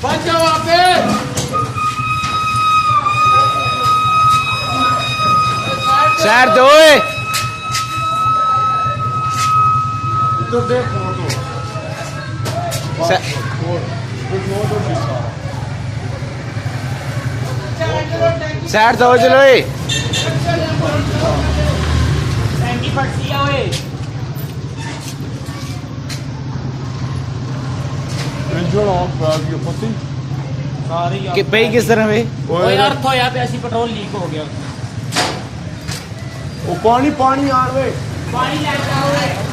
बच जाओ वहां पे। साइड दो ओए। इधर देख फोटो। साइड दो चलो ओए। टैंकी फटती है ओए। इंजन ऑफ बैग ये पति सारी कि भाई किस तरह वे ओए यार तो यहाँ पे ऐसी पेट्रोल लीक हो गया। वो पानी पानी यार वे पानी ले जाओ।